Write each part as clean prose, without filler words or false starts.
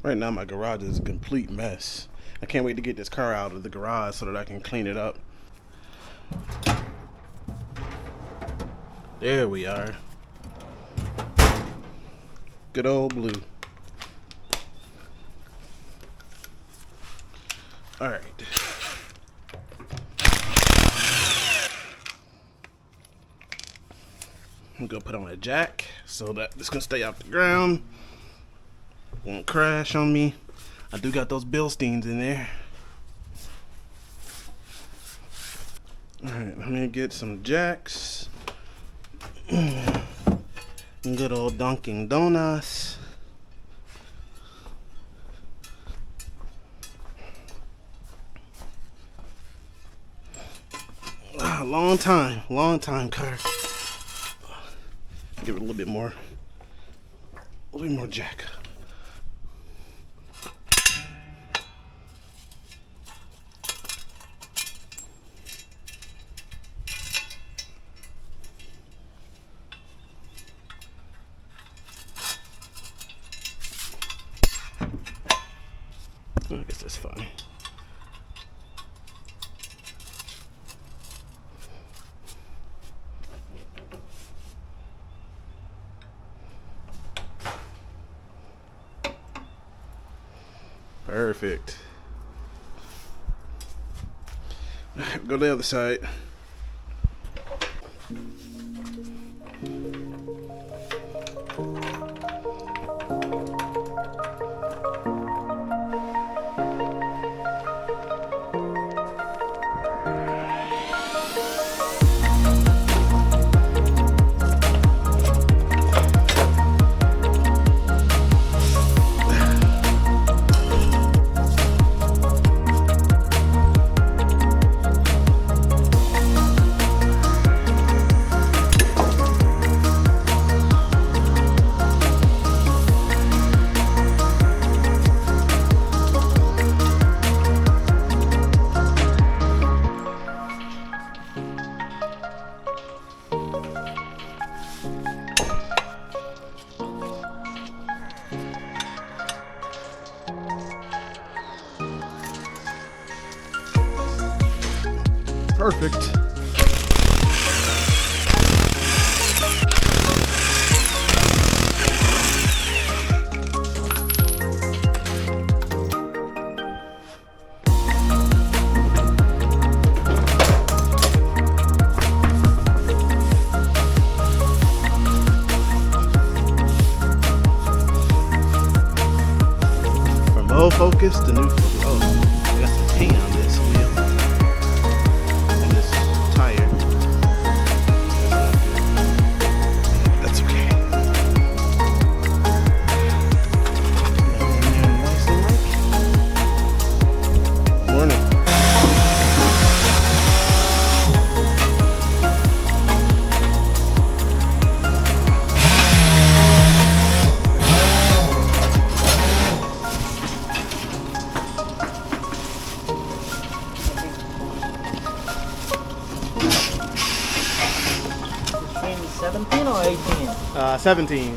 Right now my garage is a complete mess. I can't wait to get this car out of the garage so that I can clean it up. There we are. Good old blue. Alright. I'm gonna put on a jack so that it's gonna stay off the ground. Won't crash on me. I do got those Bilsteins in there. Alright, I'm gonna get some jacks. Good old Dunkin' Donuts. Long time car. Give it a little bit more jack. I guess that's fine. Perfect. Go to the other side. Perfect. From old focus to new focus. Oh, I got some paint on this wheel. That's okay. Morning. Between 17 or 18? 17.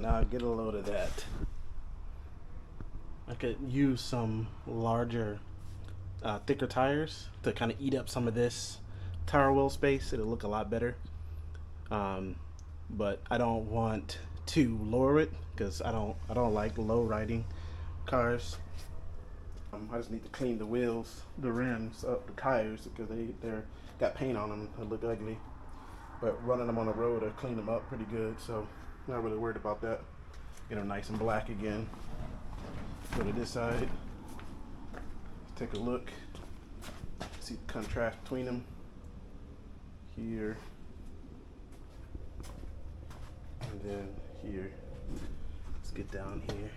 now get a load of that. I could use some larger, thicker tires to kind of eat up some of this tire wheel space. It'll look a lot better. But I don't want to lower it because I don't like low riding cars. I just need to clean the wheels, the rims up, the tires, because they're got paint on them. They look ugly. But running them on the road, I clean them up pretty good, so not really worried about that. Get them nice and black again. Go to this side. Take a look. See the contrast between them. Here. And then here. Let's get down here.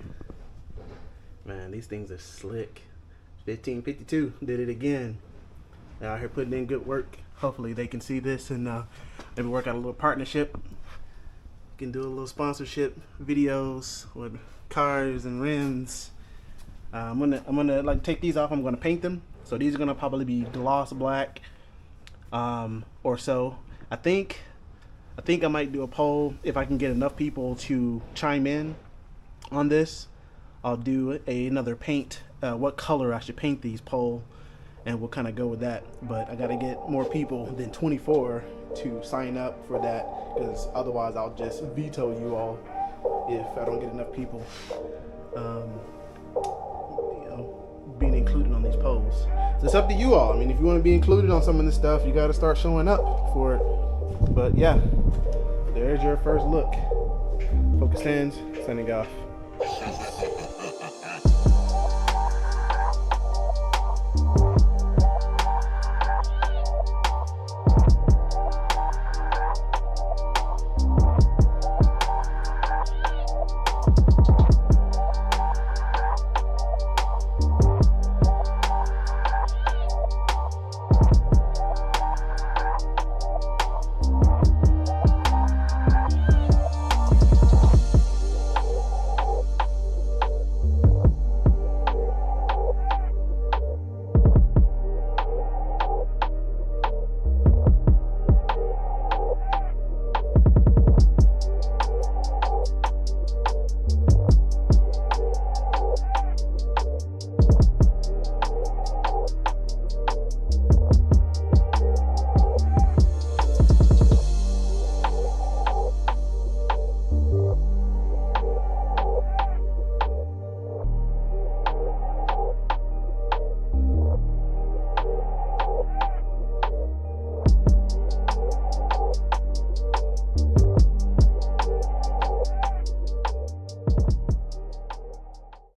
Man, these things are slick. 1552 did it again. They're out here putting in good work. Hopefully they can see this and maybe work out a little partnership. Can do a little sponsorship videos with cars and rims. I'm gonna like take these off. I'm gonna paint them. So these are gonna probably be gloss black, or so. I think I might do a poll if I can get enough people to chime in on this. I'll do another paint, what color I should paint these poll, and we'll kind of go with that. But I gotta get more people than 24 to sign up for that, because otherwise I'll just veto you all if I don't get enough people being included on these polls. So it's up to you all. I mean, if you want to be included on some of this stuff, you got to start showing up for it. But yeah, there's your first look. Focus hands, signing off.